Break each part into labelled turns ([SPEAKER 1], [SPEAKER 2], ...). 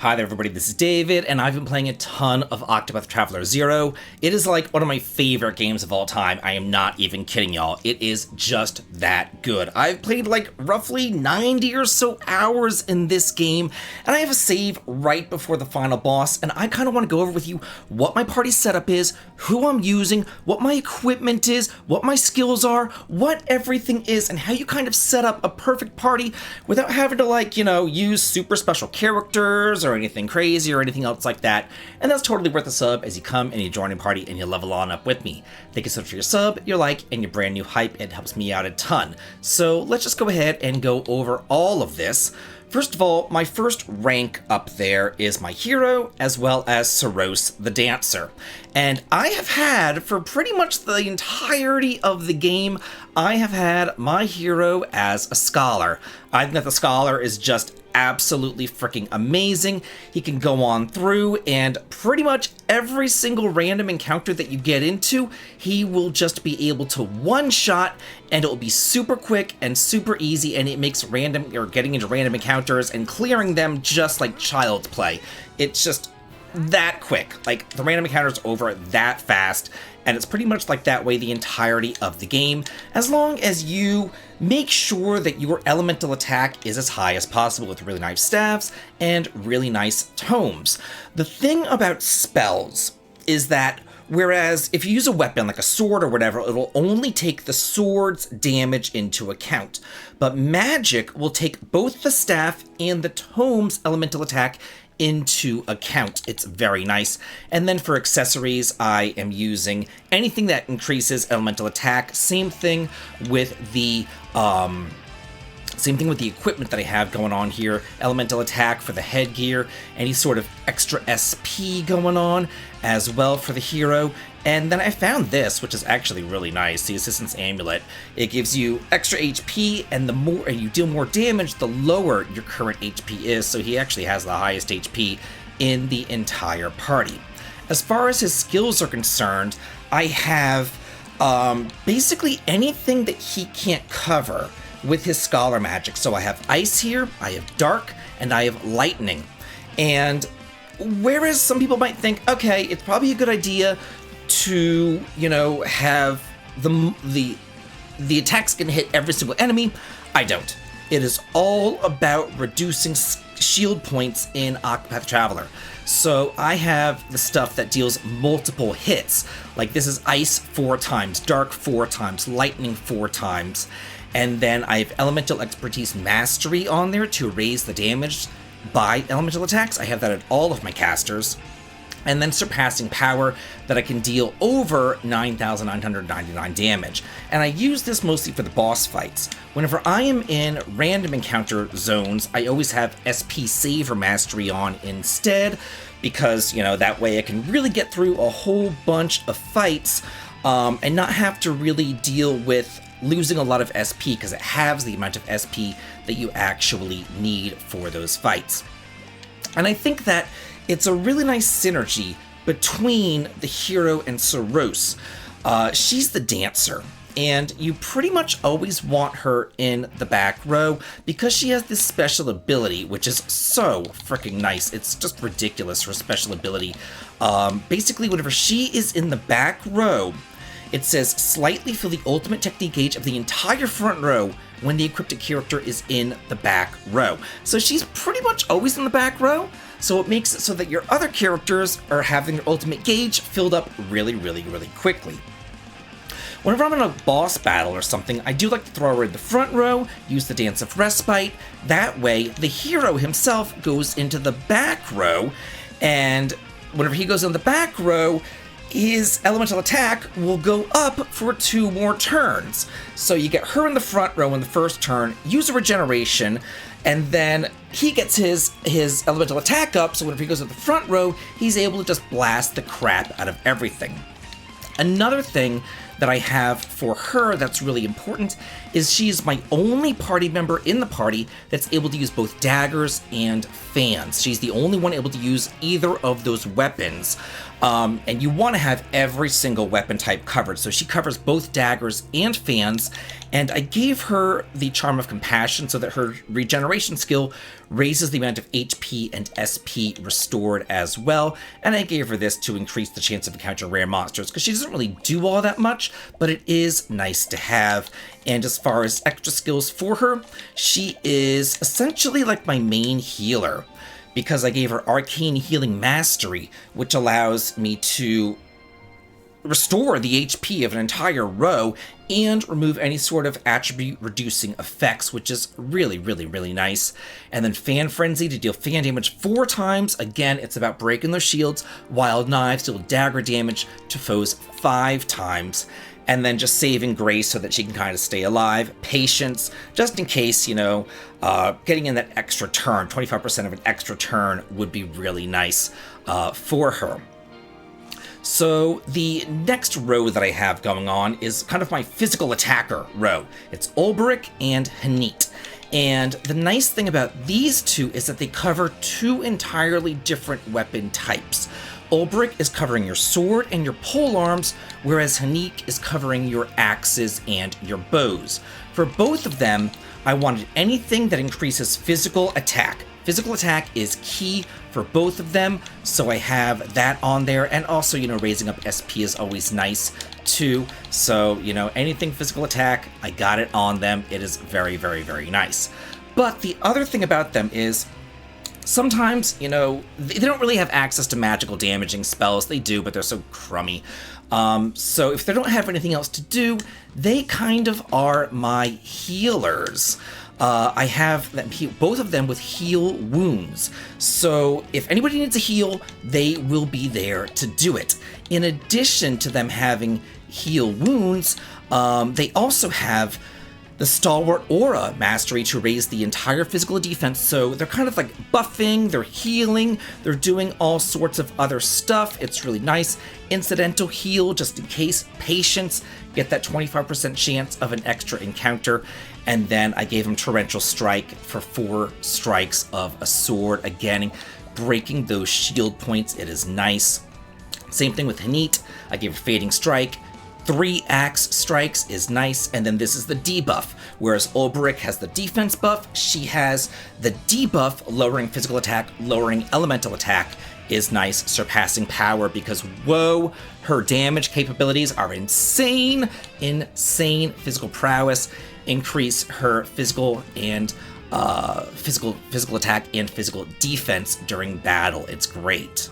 [SPEAKER 1] Hi there everybody, this is David, and I've been playing a ton of Octopath Traveler 0. It is like one of my favorite games of all time. I am not even kidding y'all. It is just that good. I've played like roughly 90 or so hours in this game, and I have a save right before the final boss, and I kind of want to go over with you what my party setup is, who I'm using, what my equipment is, what my skills are, what everything is, and how you kind of set up a perfect party without having to use super special characters or anything crazy or anything else like that. And that's totally worth a sub as you come and you join a party and you level on up with me. Thank you so much for your sub, your like, and your brand new hype. It helps me out a ton. So let's just go ahead and go over all of this. First of all, my first rank up there is my hero, as well as Soros the Dancer. And I have had, for pretty much the entirety of the game, I have had my hero as a scholar. I think that the scholar is just absolutely freaking amazing. He can go on through, and pretty much every single random encounter that you get into, he will just be able to one-shot, and it will be super quick and super easy, and it makes getting into random encounters and clearing them just like child's play. It's just that quick. Like, the random encounter's over that fast, and it's pretty much like that way the entirety of the game, as long as you make sure that your elemental attack is as high as possible with really nice staffs and really nice tomes. The thing about spells is that whereas if you use a weapon like a sword or whatever, it'll only take the sword's damage into account. But magic will take both the staff and the tome's elemental attack into account. It's very nice. And then for accessories, I am using anything that increases elemental attack. Same thing with the equipment that I have going on here. Elemental attack for the headgear, any sort of extra SP going on as well for the hero. And then I found this, which is actually really nice, the Assistant's Amulet. It gives you extra HP, and the more you deal more damage, the lower your current HP is, so he actually has the highest HP in the entire party. As far as his skills are concerned, I have basically anything that he can't cover with his Scholar magic. So I have Ice here, I have Dark, and I have Lightning. And whereas some people might think, okay, it's probably a good idea to, have the attacks can hit every single enemy, I don't. It is all about reducing shield points in Octopath Traveler. So I have the stuff that deals multiple hits. Like this is Ice 4 times, Dark 4 times, Lightning 4 times. And then I have Elemental Expertise Mastery on there to raise the damage by elemental attacks. I have that at all of my casters. And then Surpassing Power that I can deal over 9,999 damage. And I use this mostly for the boss fights. Whenever I am in random encounter zones, I always have SP Save or Mastery on instead, because, that way I can really get through a whole bunch of fights and not have to really deal with losing a lot of SP, because it halves the amount of SP that you actually need for those fights. And I think that it's a really nice synergy between the hero and Soros. She's the dancer, and you pretty much always want her in the back row because she has this special ability, which is so freaking nice. It's just ridiculous, her special ability. Basically, whenever she is in the back row, it says slightly fill the ultimate technique gauge of the entire front row when the equipped character is in the back row. So she's pretty much always in the back row, so it makes it so that your other characters are having their ultimate gauge filled up really, really, really quickly. Whenever I'm in a boss battle or something, I do like to throw her in the front row, use the Dance of Respite. That way, the hero himself goes into the back row, and whenever he goes in the back row, his elemental attack will go up for 2 more turns. So you get her in the front row in the first turn, use a regeneration, and then he gets his elemental attack up, so whenever he goes to the front row, he's able to just blast the crap out of everything. Another thing that I have for her that's really important is she's my only party member in the party that's able to use both daggers and fans. She's the only one able to use either of those weapons. And you want to have every single weapon type covered. So she covers both daggers and fans, and I gave her the Charm of Compassion so that her regeneration skill raises the amount of HP and SP restored as well, and I gave her this to increase the chance of encountering rare monsters, because she doesn't really do all that much, but it is nice to have. And as far as extra skills for her, she is essentially like my main healer, because I gave her Arcane Healing Mastery, which allows me to restore the HP of an entire row and remove any sort of attribute reducing effects, which is really, really, really nice. And then Fan Frenzy to deal fan damage 4 times. Again, it's about breaking their shields. Wild Knives deal dagger damage to foes 5 times. And then just Saving Grace so that she can kind of stay alive. Patience, just in case, getting in that extra turn, 25% of an extra turn would be really nice for her. So the next row that I have going on is kind of my physical attacker row. It's Ulbrich and Hanit. And the nice thing about these two is that they cover 2 entirely different weapon types. Ulbrich is covering your sword and your polearms, whereas Hanit is covering your axes and your bows. For both of them, I wanted anything that increases physical attack. Physical attack is key for both of them, so I have that on there. And also, raising up SP is always nice too. So, anything physical attack, I got it on them. It is very, very, very nice. But the other thing about them is sometimes, they don't really have access to magical damaging spells. They do, but they're so crummy. So if they don't have anything else to do, they kind of are my healers. I have them both of them with heal wounds. So if anybody needs a heal, they will be there to do it. In addition to them having heal wounds, they also have the Stalwart Aura Mastery to raise the entire physical defense. So they're kind of like buffing, they're healing, they're doing all sorts of other stuff. It's really nice. Incidental heal, just in case. Patience, get that 25% chance of an extra encounter. And then I gave him Torrential Strike for 4 strikes of a sword. Again, breaking those shield points, it is nice. Same thing with Hanit. I gave her Fading Strike. 3 axe strikes is nice, and then this is the debuff. Whereas Ulbrich has the defense buff, she has the debuff, lowering physical attack, lowering elemental attack is nice. Surpassing Power, because whoa, her damage capabilities are insane. Insane physical prowess. Increase her physical and physical attack and physical defense during battle. It's great.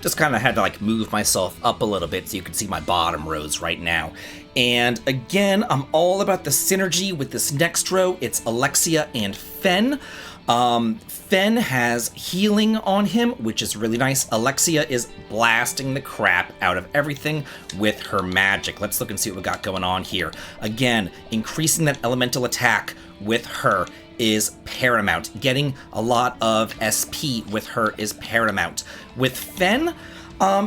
[SPEAKER 1] Just kind of had to move myself up a little bit so you can see my bottom rows right now. And again, I'm all about the synergy with this next row. It's Alexia and Fen. Fen has healing on him, which is really nice. Alexia is blasting the crap out of everything with her magic. Let's look and see what we got going on here. Again, increasing that elemental attack with her is paramount. Getting a lot of SP with her is paramount. With Fen,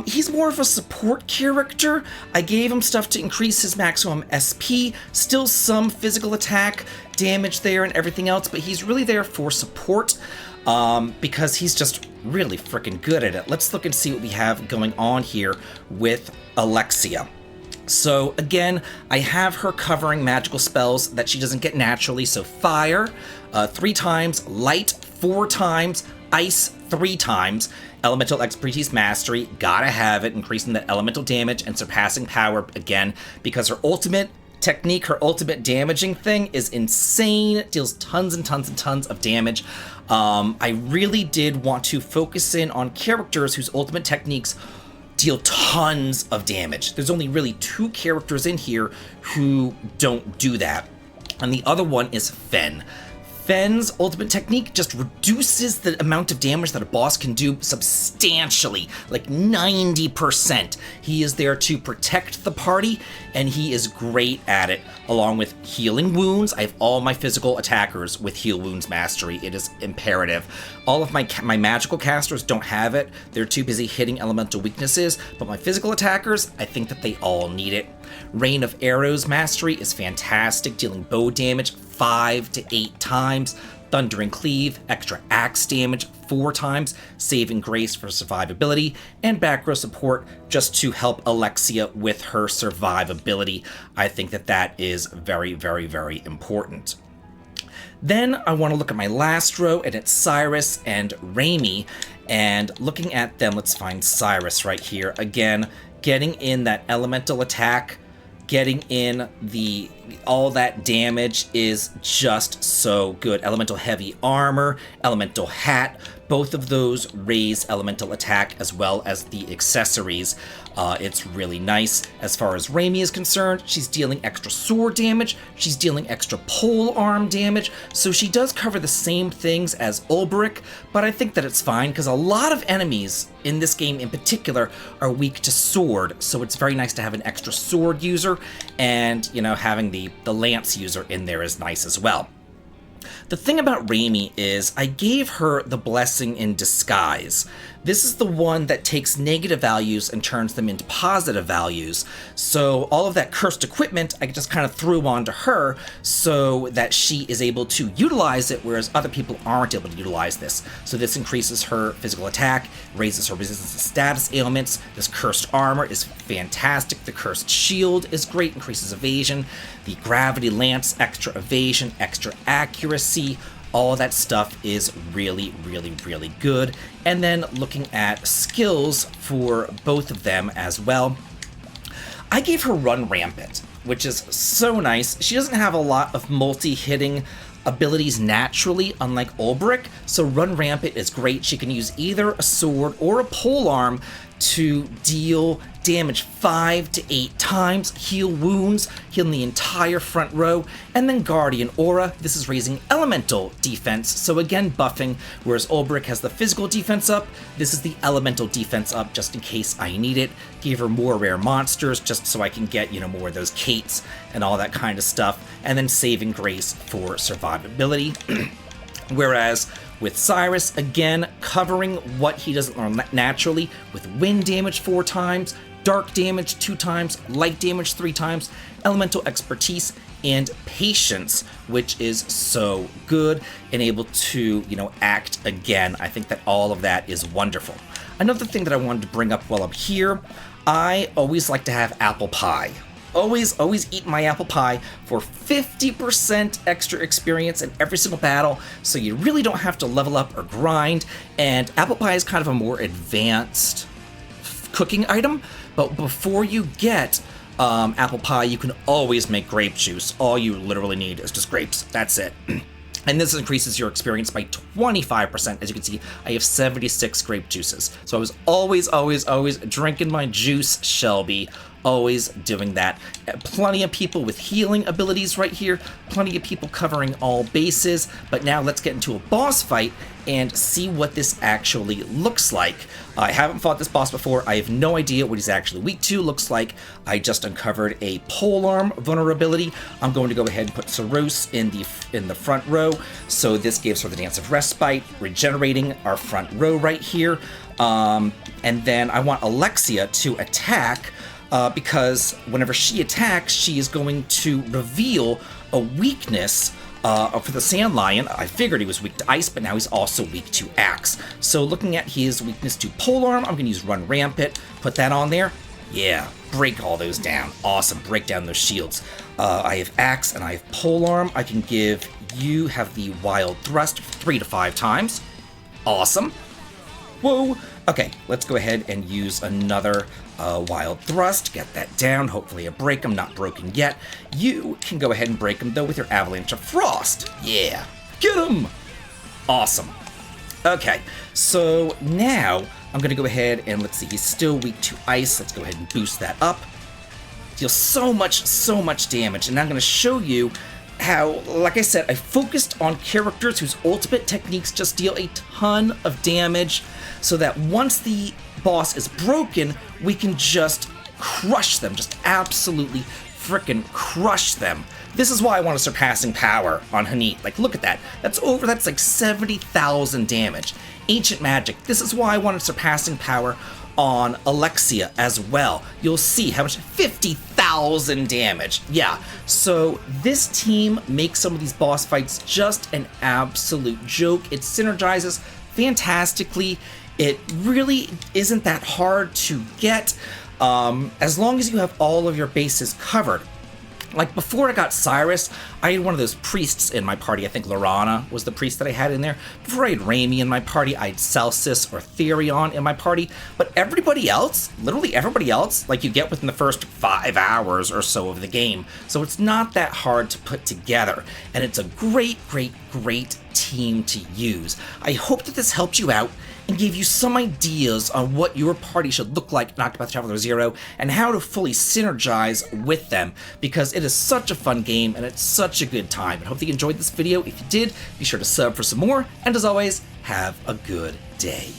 [SPEAKER 1] he's more of a support character. I gave him stuff to increase his maximum SP, still some physical attack damage there and everything else, but he's really there for support because he's just really freaking good at it. Let's look and see what we have going on here with Alexia. So again, I have her covering magical spells that she doesn't get naturally. So Fire 3 times, Light 4 times, Ice 3 times, Elemental Expertise Mastery, gotta have it, increasing the elemental damage and Surpassing Power again, because her ultimate technique, her ultimate damaging thing is insane. It deals tons and tons and tons of damage. I really did want to focus in on characters whose ultimate techniques deal tons of damage. There's only really 2 characters in here who don't do that. And the other one is Fen. Fen's ultimate technique just reduces the amount of damage that a boss can do substantially, like 90%. He is there to protect the party, and he is great at it, along with healing wounds. I have all my physical attackers with heal wounds mastery. It is imperative. All of my magical casters don't have it. They're too busy hitting elemental weaknesses, but my physical attackers, I think that they all need it. Rain of Arrows mastery is fantastic, dealing bow damage 5 to 8 times. Thundering Cleave, extra axe damage 4 times, Saving Grace for survivability, and back row support just to help Alexia with her survivability. I think that that is very, very, very important. Then I want to look at my last row, and it's Cyrus and Raimi. And looking at them, let's find Cyrus right here. Again, getting in that elemental attack, getting in all that damage is just so good. Elemental heavy armor, elemental hat, both of those raise elemental attack as well as the accessories. It's really nice. As far as Raimi is concerned, she's dealing extra sword damage, she's dealing extra pole arm damage, so she does cover the same things as Ulbrich, but I think that it's fine because a lot of enemies in this game in particular are weak to sword, so it's very nice to have an extra sword user, and, you know, having the lance user in there is nice as well. The thing about Raimi is I gave her the Blessing in Disguise. This is the one that takes negative values and turns them into positive values. So all of that cursed equipment I just kind of threw onto her so that she is able to utilize it, whereas other people aren't able to utilize this. So this increases her physical attack, raises her resistance to status ailments. This cursed armor is fantastic. The cursed shield is great, increases evasion. The gravity lance, extra evasion, extra accuracy. All that stuff is really, really, really good. And then looking at skills for both of them as well, I gave her Run Rampant, which is so nice. She doesn't have a lot of multi-hitting abilities naturally, unlike Ulbrich, so Run Rampant is great. She can use either a sword or a polearm to deal damage 5 to 8 times, heal wounds, healing the entire front row, and then Guardian Aura. This is raising elemental defense, so again buffing, whereas Ulbrich has the physical defense up, this is the elemental defense up just in case I need it. Gave her more rare monsters just so I can get, you know, more of those Kates and all that kind of stuff, and then Saving Grace for survivability. Whereas with Cyrus, again, covering what he doesn't learn naturally with wind damage 4 times, dark damage 2 times, light damage 3 times, elemental expertise, and patience, which is so good, and able to, you know, act again. I think that all of that is wonderful. Another thing that I wanted to bring up while I'm here, I always like to have apple pie. Always eat my apple pie for 50% extra experience in every single battle, so you really don't have to level up or grind, and apple pie is kind of a more advanced cooking item, but before you get apple pie, you can always make grape juice. All you literally need is just grapes. That's it. And this increases your experience by 25%. As you can see, I have 76 grape juices. So I was always drinking my juice, Shelby. Always doing that. Plenty of people with healing abilities right here. Plenty of people covering all bases. But now let's get into a boss fight and see what this actually looks like. I haven't fought this boss before. I have no idea what he's actually weak to. Looks like I just uncovered a polearm vulnerability. I'm going to go ahead and put Saros in the front row. So this gives her the Dance of Respite, regenerating our front row right here. And then I want Alexia to attack, because whenever she attacks, she is going to reveal a weakness for the Sand Lion. I figured he was weak to ice, but now he's also weak to axe. So looking at his weakness to polearm, I'm going to use Run Rampant, put that on there. Yeah, break all those down. Awesome, break down those shields. I have axe and I have polearm. I can give you have the Wild Thrust 3 to 5 times. Awesome. Whoa. Okay, let's go ahead and use another Wild Thrust. Get that down. Hopefully I break them. Not broken yet. You can go ahead and break them, though, with your Avalanche of Frost. Yeah. Get him! Awesome. Okay, so now I'm going to go ahead and let's see. He's still weak to ice. Let's go ahead and boost that up. Deals so much damage. And I'm going to show you how, like I said, I focused on characters whose ultimate techniques just deal a ton of damage, so that once the boss is broken, we can just crush them, just absolutely frickin' crush them. This is why I want a surpassing power on Hanit. Like, look at that. That's like 70,000 damage. Ancient magic. This is why I wanted surpassing power on Alexia as well. You'll see how much, 50,000 damage. Yeah, so this team makes some of these boss fights just an absolute joke. It synergizes fantastically. It really isn't that hard to get, as long as you have all of your bases covered. Like, before I got Cyrus, I had one of those priests in my party. I think Lorana was the priest that I had in there. Before I had Raimi in my party, I had Celsus or Therion in my party. But everybody else, literally everybody else, like, you get within the first 5 hours or so of the game. So it's not that hard to put together. And it's a great, great, great team to use. I hope that this helped you out and gave you some ideas on what your party should look like in Octopath Traveler 0 and how to fully synergize with them, because it is such a fun game and it's such a good time. I hope that you enjoyed this video. If you did, be sure to sub for some more, and as always, have a good day.